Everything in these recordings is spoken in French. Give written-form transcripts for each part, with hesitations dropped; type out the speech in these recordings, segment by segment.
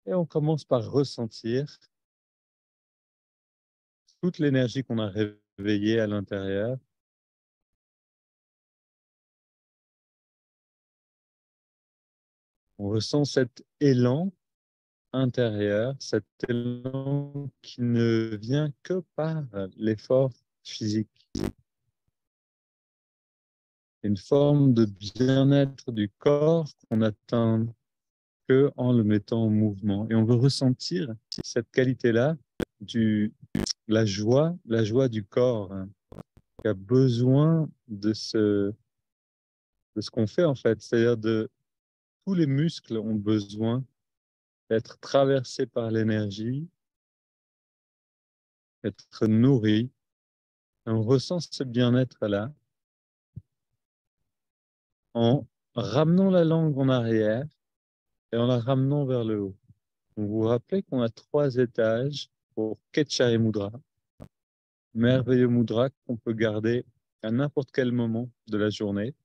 Et on commence par ressentir toute l'énergie qu'on a réveillée à l'intérieur. On ressent cet élan intérieur, cet élan qui ne vient que par l'effort physique. Une forme de bien-être du corps qu'on atteint que en le mettant en mouvement. Et on veut ressentir cette qualité-là la joie du corps, hein, qui a besoin de ce qu'on fait en fait. C'est-à-dire de tous les muscles ont besoin d'être traversés par l'énergie, d'être nourris. Et on ressent ce bien-être-là en ramenant la langue en arrière et en la ramenant vers le haut. Vous vous rappelez qu'on a 3 étages pour Ketchari Mudra, merveilleux mudra qu'on peut garder à n'importe quel moment de la journée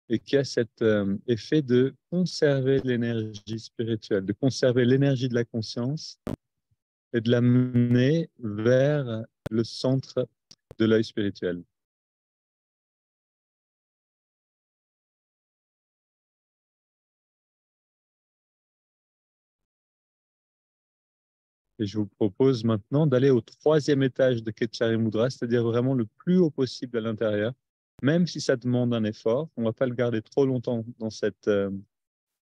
et qui a cet effet de conserver l'énergie spirituelle, de conserver l'énergie de la conscience et de l'amener vers le centre de l'œil spirituel. Et je vous propose maintenant d'aller au 3e étage de Ketchari Mudra, c'est-à-dire vraiment le plus haut possible à l'intérieur, même si ça demande un effort. On ne va pas le garder trop longtemps dans cette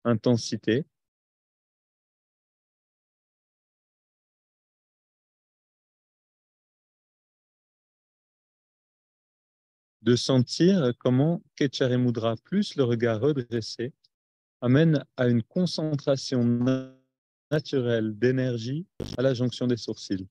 intensité. De sentir comment Ketchari Mudra plus le regard redressé amène à une concentration naturelle d'énergie à la jonction des sourcils.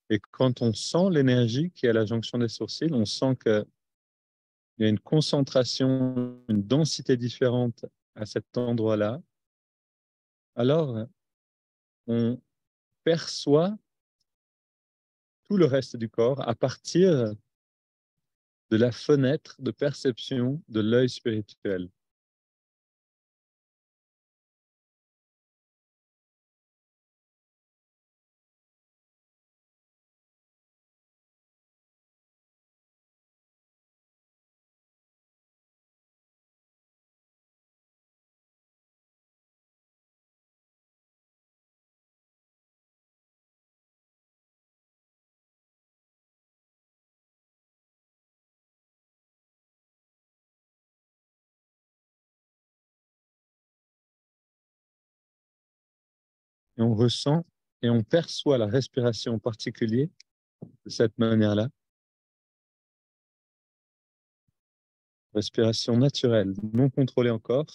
Et quand on sent l'énergie qui est à la jonction des sourcils, on sent qu'il y a une concentration, une densité différente à cet endroit-là. Alors, on perçoit tout le reste du corps à partir de la fenêtre de perception de l'œil spirituel. Et on ressent et on perçoit la respiration en particulier de cette manière-là. Respiration naturelle, non contrôlée encore.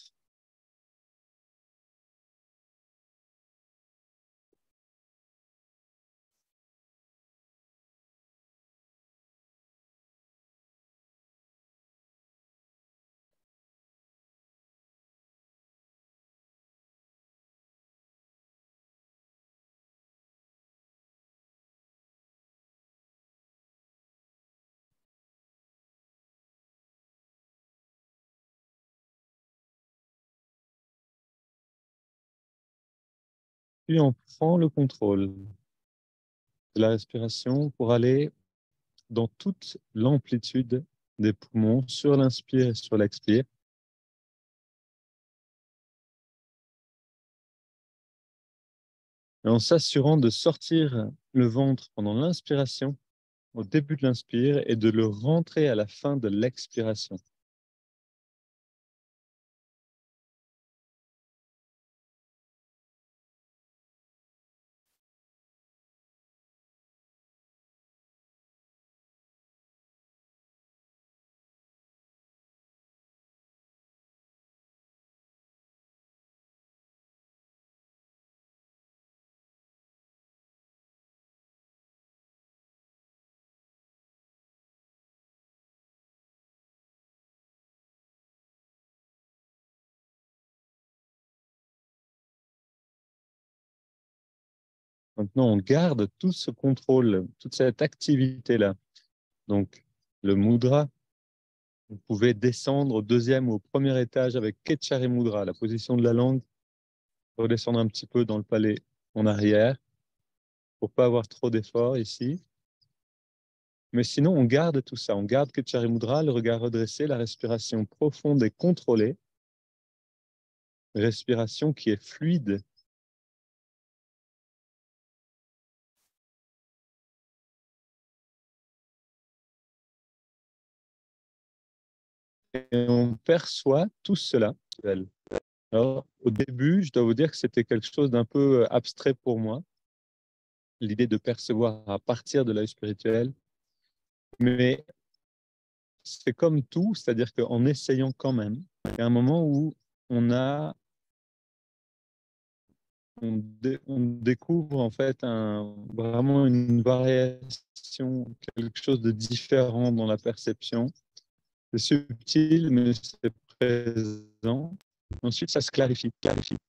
Puis on prend le contrôle de la respiration pour aller dans toute l'amplitude des poumons sur l'inspire et sur l'expire. Et en s'assurant de sortir le ventre pendant l'inspiration, au début de l'inspire, et de le rentrer à la fin de l'expiration. Maintenant, on garde tout ce contrôle, toute cette activité-là. Donc, le mudra, vous pouvez descendre au deuxième ou au premier étage avec Ketchari Mudra, la position de la langue, redescendre un petit peu dans le palais en arrière pour pas avoir trop d'efforts ici. Mais sinon, on garde tout ça. On garde Ketchari Mudra, le regard redressé, la respiration profonde et contrôlée, respiration qui est fluide. Et on perçoit tout cela. Alors, au début, je dois vous dire que c'était quelque chose d'un peu abstrait pour moi, l'idée de percevoir à partir de l'œil spirituel. Mais c'est comme tout, c'est-à-dire qu'en essayant quand même, il y a un moment où on a, on découvre en fait vraiment une variation, quelque chose de différent dans la perception. C'est subtil, mais c'est présent. Ensuite, ça se clarifie.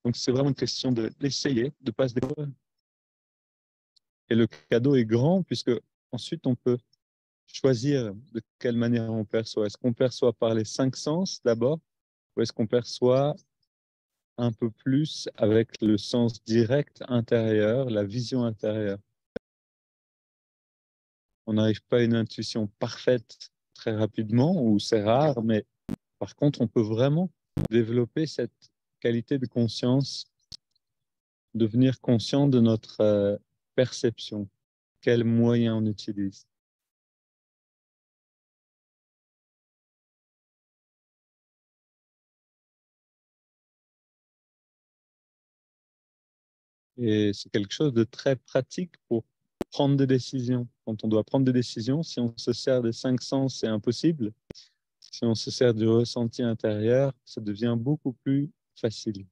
Donc, c'est vraiment une question de l'essayer, de ne pas se découvrir. Et le cadeau est grand, puisque ensuite, on peut choisir de quelle manière on perçoit. Est-ce qu'on perçoit par les cinq sens d'abord, ou est-ce qu'on perçoit un peu plus avec le sens direct intérieur, la vision intérieure? On n'arrive pas à une intuition parfaite très rapidement, ou c'est rare, mais par contre, on peut vraiment développer cette qualité de conscience, devenir conscient de notre perception, quels moyens on utilise. Et c'est quelque chose de très pratique pour prendre des décisions. Quand on doit prendre des décisions, si on se sert des cinq sens, c'est impossible. Si on se sert du ressenti intérieur, ça devient beaucoup plus facile.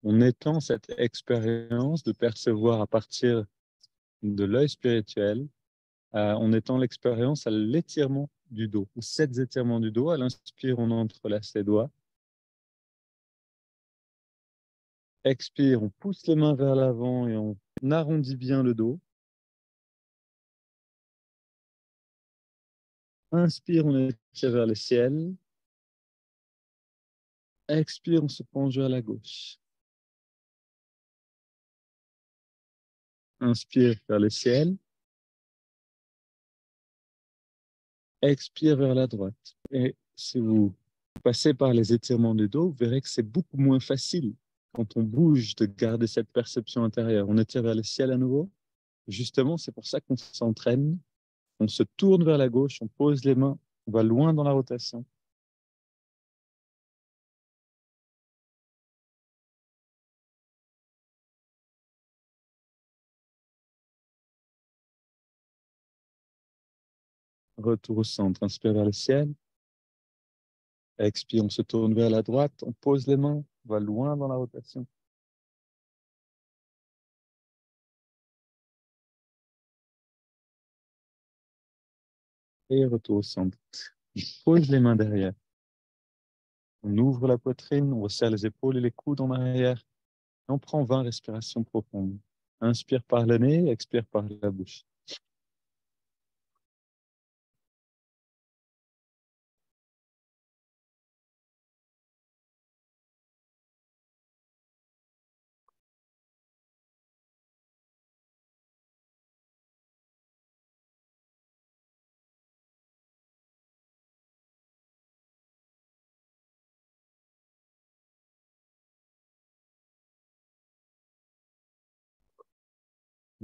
On étend cette expérience de percevoir à partir de l'œil spirituel, on étend l'expérience à l'étirement du dos, aux 7 étirements du dos. À l'inspire, on entrelace les doigts. Expire, on pousse les mains vers l'avant et on arrondit bien le dos. Inspire, on étire vers le ciel. Expire, on se penche vers la gauche. Inspire vers le ciel. Expire vers la droite. Et si vous passez par les étirements du dos, vous verrez que c'est beaucoup moins facile quand on bouge de garder cette perception intérieure. On étire vers le ciel à nouveau. Justement, c'est pour ça qu'on s'entraîne. On se tourne vers la gauche, on pose les mains, on va loin dans la rotation. Retour au centre. Inspire vers le ciel. Expire, on se tourne vers la droite, on pose les mains, on va loin dans la rotation. Et retour au centre. On pose les mains derrière. On ouvre la poitrine, on resserre les épaules et les coudes en arrière. Et on prend 20 respirations profondes. Inspire par le nez, expire par la bouche.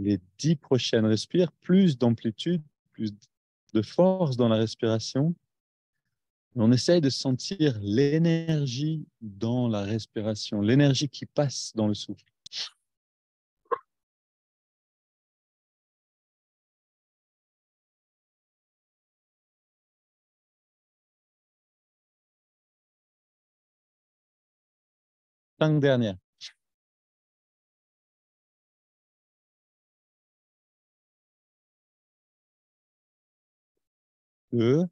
Les 10 prochaines respires, plus d'amplitude, plus de force dans la respiration. On essaye de sentir l'énergie dans la respiration, l'énergie qui passe dans le souffle. Cinq dernières. 2.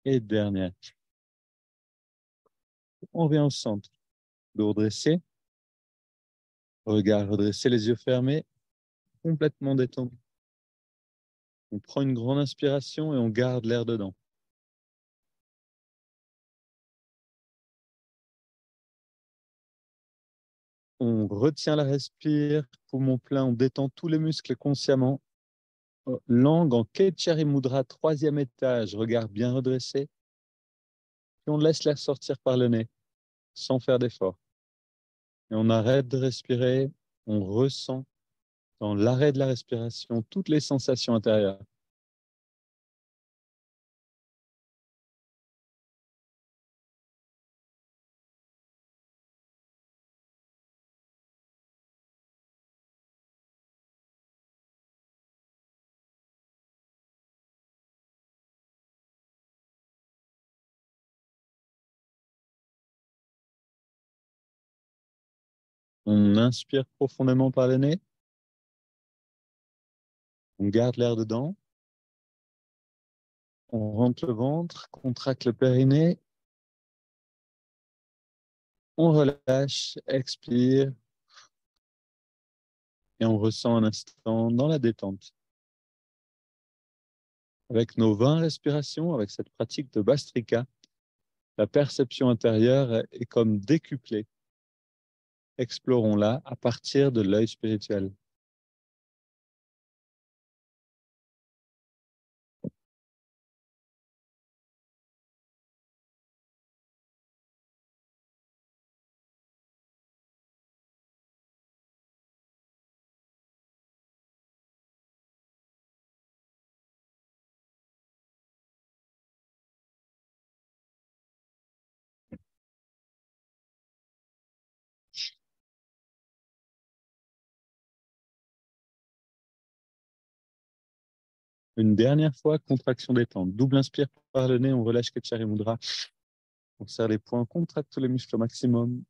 Et dernière. On vient au centre. Dos redressé. Regard redressé, les yeux fermés. Complètement détendu. On prend une grande inspiration et on garde l'air dedans. On retient la respire, poumon plein, on détend tous les muscles consciemment. Langue en Ketchari Mudra, 3e étage, regard bien redressé. Puis on laisse l'air sortir par le nez, sans faire d'effort. Et on arrête de respirer, on ressent dans l'arrêt de la respiration toutes les sensations intérieures. On inspire profondément par le nez. On garde l'air dedans. On rentre le ventre, contracte le périnée. On relâche, expire. Et on ressent un instant dans la détente. Avec nos 20 respirations, avec cette pratique de Bastrika, la perception intérieure est comme décuplée. Explorons-la à partir de l'œil spirituel. Une dernière fois, contraction détente. Double inspire par le nez, on relâche Ketchari Mudra. On serre les poings, on contracte tous les muscles au maximum.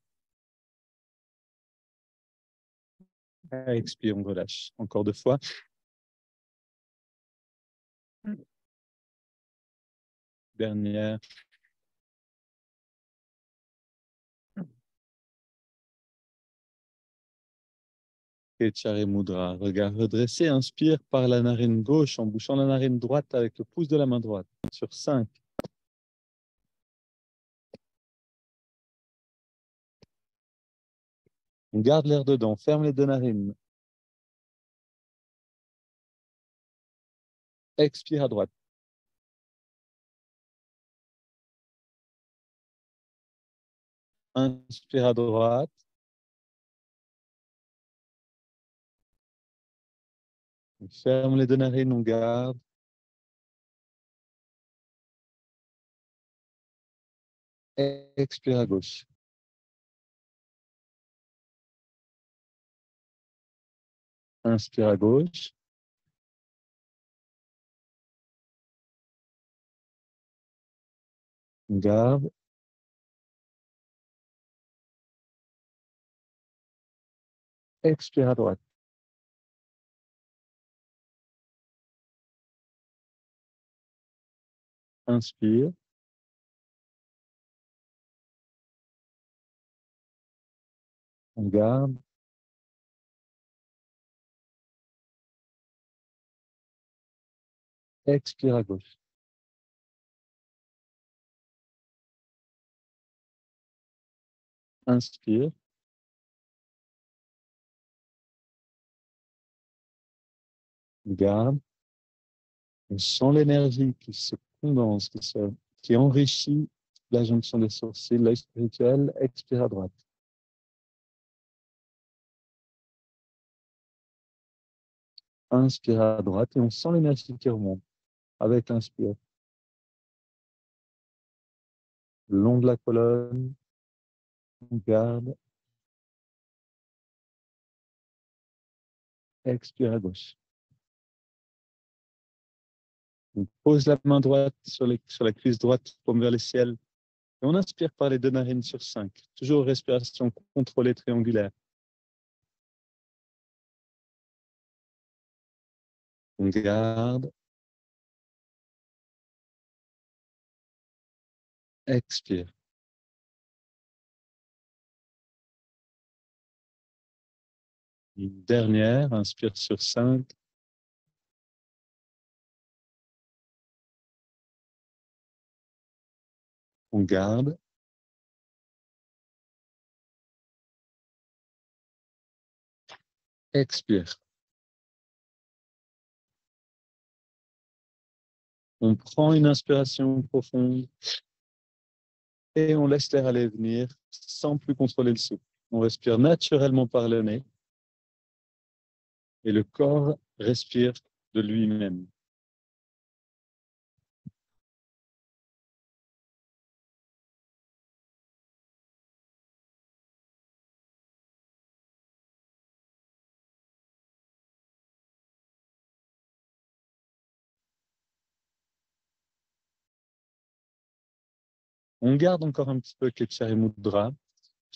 Expire, on relâche. Encore 2 fois. Dernière. Ketchari Mudra. Regard redressé. Inspire par la narine gauche en bouchant la narine droite avec le pouce de la main droite. Sur 5. On garde l'air dedans. Ferme les 2 narines. Expire à droite. Inspire à droite. On ferme les 2 narines, on garde. Expire à gauche. Inspire à gauche. On garde. Expire à droite. Inspire. On garde. Expire à gauche. Inspire. On garde. On sent l'énergie qui se condense, qui enrichit la jonction des sourcils, l'œil spirituel. Expire à droite. Inspire à droite et on sent l'énergie qui remonte avec l'inspire. Le long de la colonne, on garde. Expire à gauche. On pose la main droite sur la cuisse droite, paume vers le ciel. Et on inspire par les 2 narines sur 5. Toujours respiration contrôlée triangulaire. On garde. Expire. Une dernière, inspire sur 5. On garde. Expire. On prend une inspiration profonde et on laisse l'air aller venir sans plus contrôler le souffle. On respire naturellement par le nez et le corps respire de lui-même. On garde encore un petit peu Ketchari Mudra.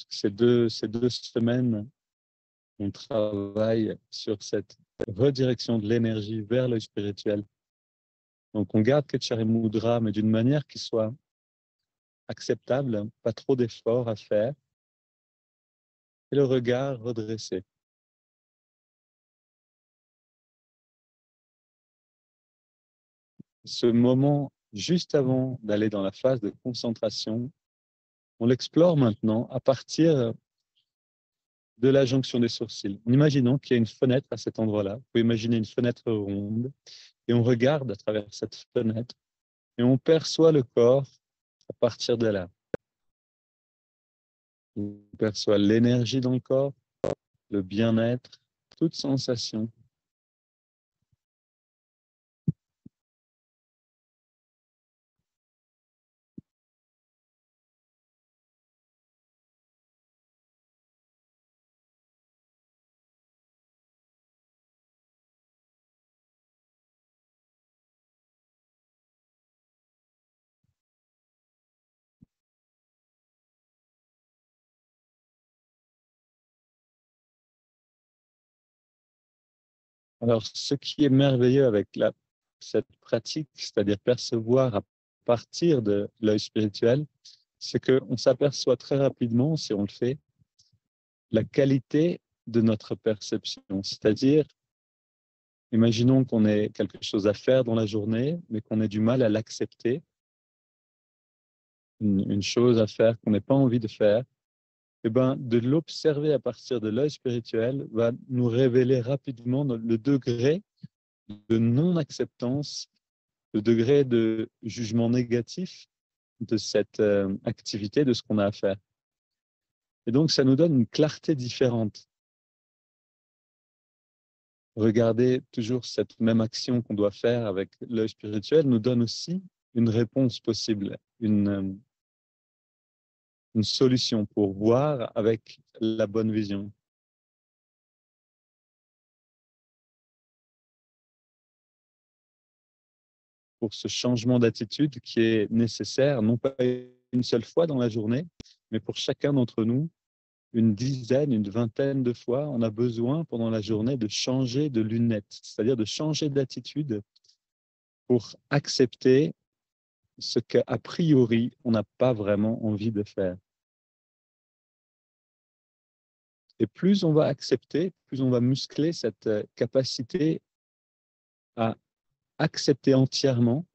Ces deux semaines, on travaille sur cette redirection de l'énergie vers le spirituel. Donc, on garde Ketchari Mudra, mais d'une manière qui soit acceptable, pas trop d'efforts à faire, et le regard redressé. Ce moment, juste avant d'aller dans la phase de concentration, on l'explore maintenant à partir de la jonction des sourcils. En imaginant qu'il y a une fenêtre à cet endroit-là. Vous pouvez imaginer une fenêtre ronde et on regarde à travers cette fenêtre et on perçoit le corps à partir de là. On perçoit l'énergie dans le corps, le bien-être, toute sensation. Alors, ce qui est merveilleux avec cette pratique, c'est-à-dire percevoir à partir de l'œil spirituel, c'est qu'on s'aperçoit très rapidement, si on le fait, la qualité de notre perception. C'est-à-dire, imaginons qu'on ait quelque chose à faire dans la journée, mais qu'on ait du mal à l'accepter, une chose à faire qu'on n'ait pas envie de faire. Eh ben, de l'observer à partir de l'œil spirituel va nous révéler rapidement le degré de non-acceptance, le degré de jugement négatif de cette activité, de ce qu'on a à faire. Et donc, ça nous donne une clarté différente. Regarder toujours cette même action qu'on doit faire avec l'œil spirituel nous donne aussi une réponse possible, une solution pour voir avec la bonne vision. Pour ce changement d'attitude qui est nécessaire, non pas une seule fois dans la journée, mais pour chacun d'entre nous, une dizaine, une vingtaine de fois, on a besoin pendant la journée de changer de lunettes, c'est-à-dire de changer d'attitude pour accepter ce qu'a priori on n'a pas vraiment envie de faire. Et plus on va accepter, plus on va muscler cette capacité à accepter entièrement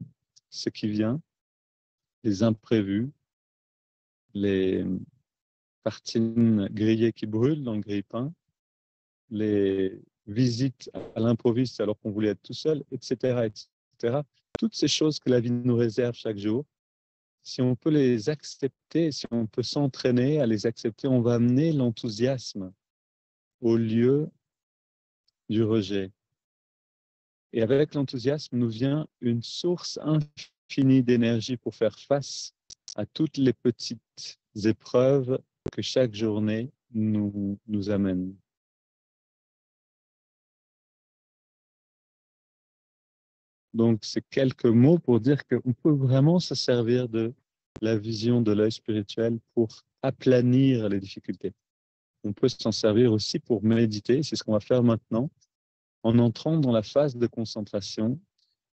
ce qui vient, les imprévus, les tartines grillées qui brûlent dans le grille-pain, les visites à l'improviste alors qu'on voulait être tout seul, etc., etc. Toutes ces choses que la vie nous réserve chaque jour, si on peut les accepter, si on peut s'entraîner à les accepter, on va amener l'enthousiasme au lieu du rejet. Et avec l'enthousiasme nous vient une source infinie d'énergie pour faire face à toutes les petites épreuves que chaque journée nous amène. Donc, c'est quelques mots pour dire qu'on peut vraiment se servir de la vision de l'œil spirituel pour aplanir les difficultés. On peut s'en servir aussi pour méditer, c'est ce qu'on va faire maintenant, en entrant dans la phase de concentration,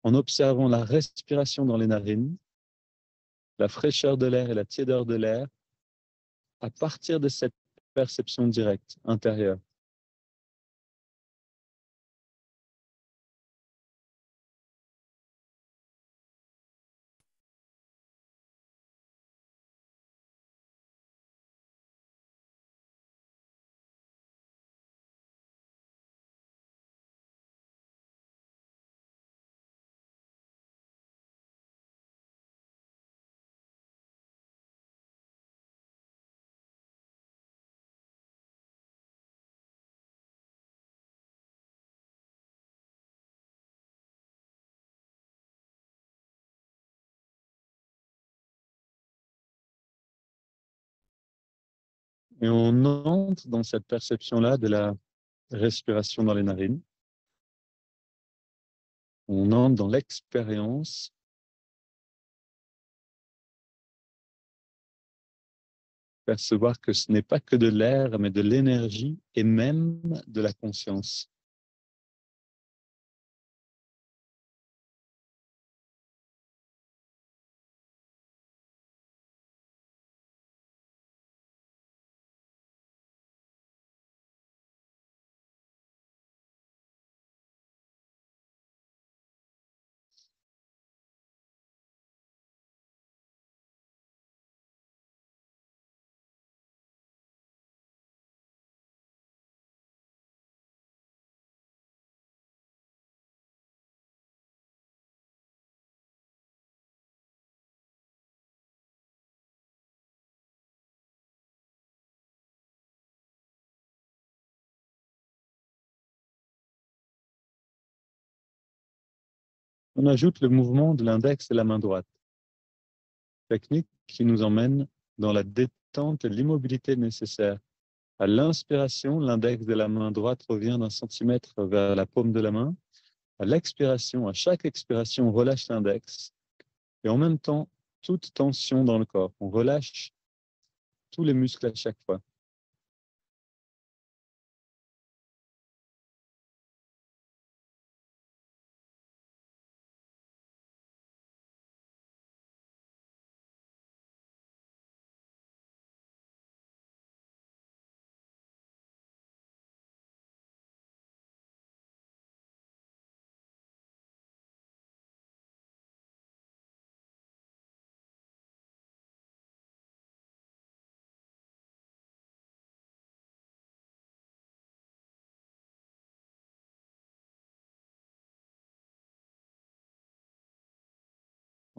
en observant la respiration dans les narines la fraîcheur de l'air et la tiédeur de l'air à partir de cette perception directe intérieure. Et on entre dans cette perception-là de la respiration dans les narines. On entre dans l'expérience percevoir que ce n'est pas que de l'air, mais de l'énergie et même de la conscience. On ajoute le mouvement de l'index et la main droite, technique qui nous emmène dans la détente et l'immobilité nécessaire. À l'inspiration, l'index de la main droite revient d'un centimètre vers la paume de la main. À l'expiration, à chaque expiration, on relâche l'index et en même temps, toute tension dans le corps. On relâche tous les muscles à chaque fois.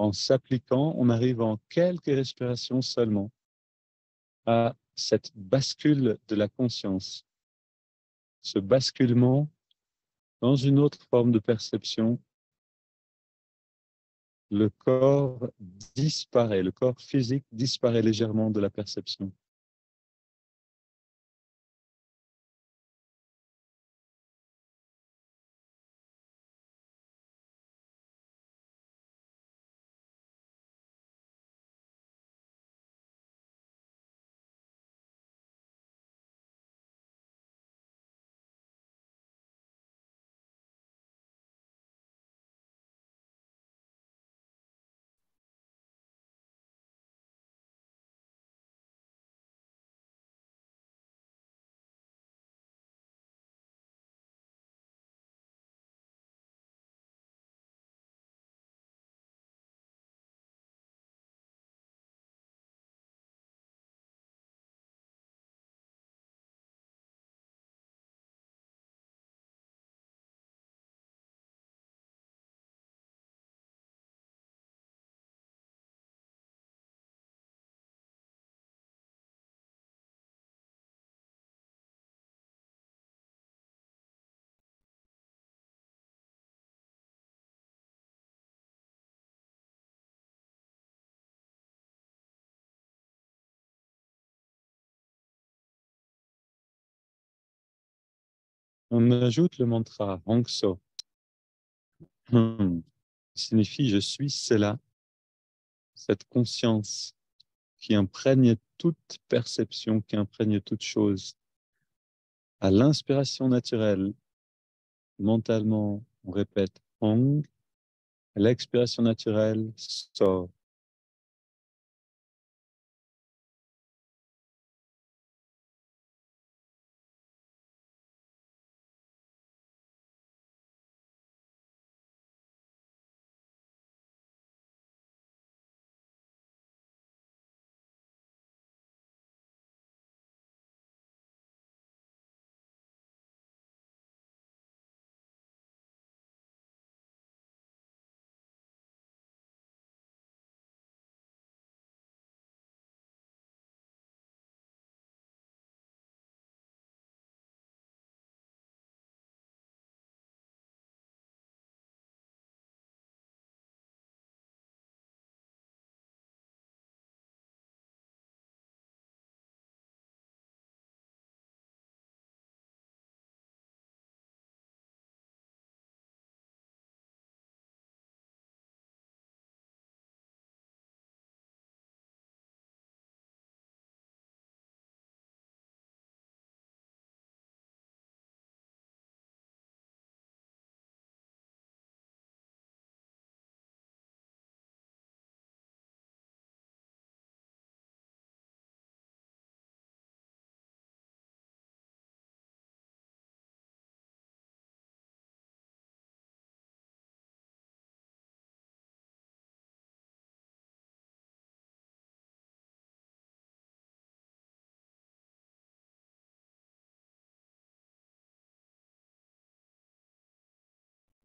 En s'appliquant, on arrive en quelques respirations seulement à cette bascule de la conscience, ce basculement dans une autre forme de perception. Le corps disparaît, le corps physique disparaît légèrement de la perception. On ajoute le mantra Hongso, qui signifie je suis cela, cette conscience qui imprègne toute perception, qui imprègne toute chose. À l'inspiration naturelle, mentalement, on répète Hong. À l'expiration naturelle, So.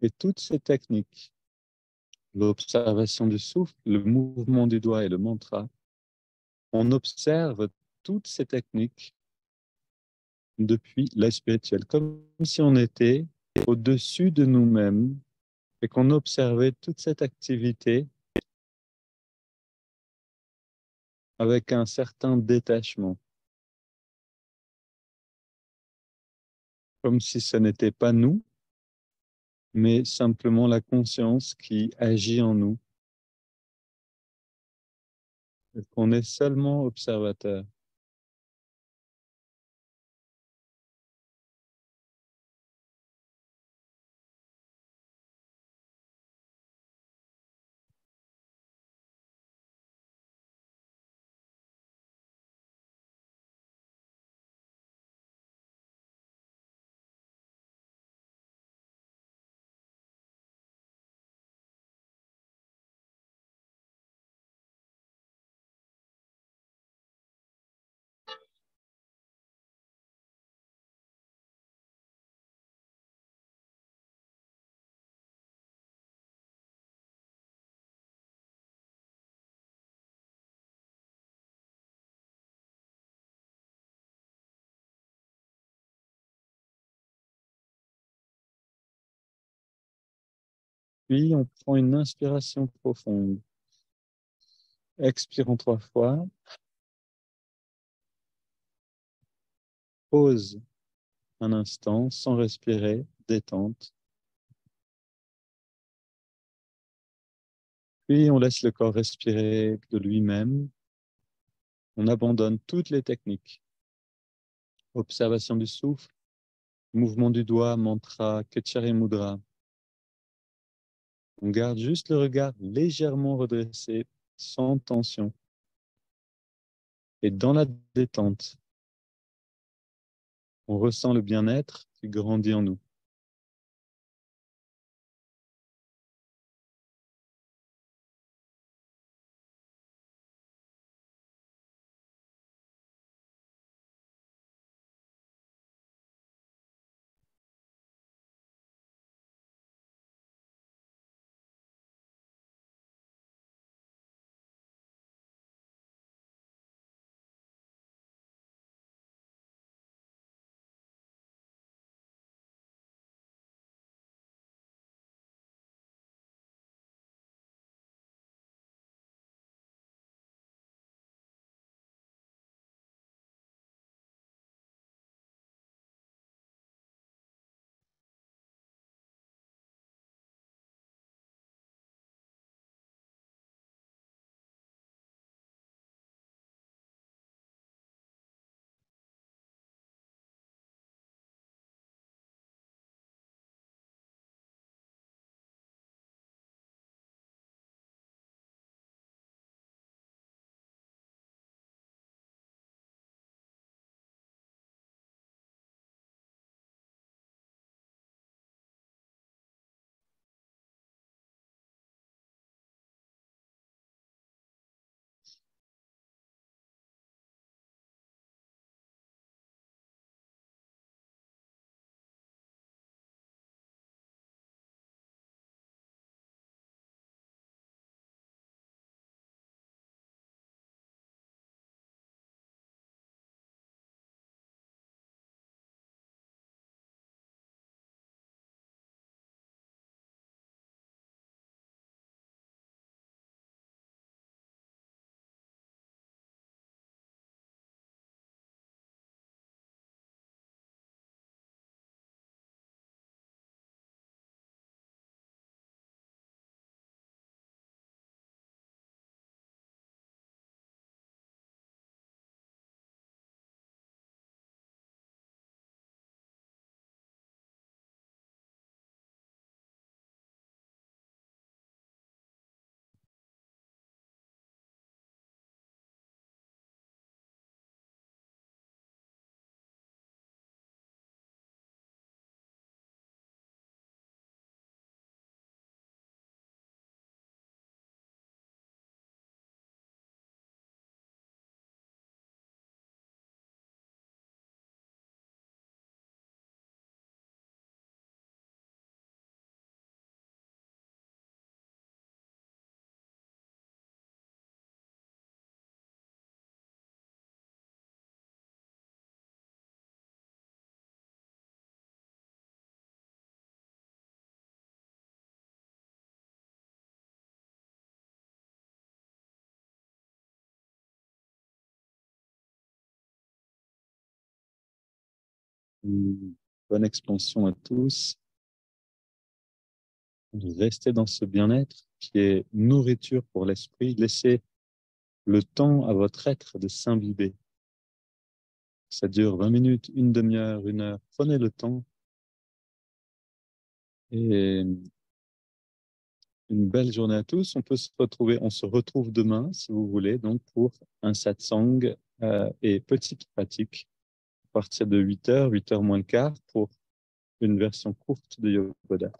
Et toutes ces techniques, l'observation du souffle, le mouvement du doigt et le mantra, on observe toutes ces techniques depuis l'œil spirituel, comme si on était au-dessus de nous-mêmes et qu'on observait toute cette activité avec un certain détachement, comme si ce n'était pas nous, mais simplement la conscience qui agit en nous, et qu'on est seulement observateur. Puis on prend une inspiration profonde, expirons 3 fois, pause un instant sans respirer, détente. Puis on laisse le corps respirer de lui-même. On abandonne toutes les techniques. Observation du souffle, mouvement du doigt, mantra, Ketchari Mudra. On garde juste le regard légèrement redressé, sans tension. Et dans la détente, on ressent le bien-être qui grandit en nous. Une bonne expansion à tous. Restez dans ce bien-être qui est nourriture pour l'esprit. Laissez le temps à votre être de s'imbiber. Ça dure 20 minutes, une demi-heure, une heure. Prenez le temps. Et une belle journée à tous. On se retrouve demain, si vous voulez, donc pour un satsang et petite pratique à partir de 8h, 8h moins le quart pour une version courte de Yoga.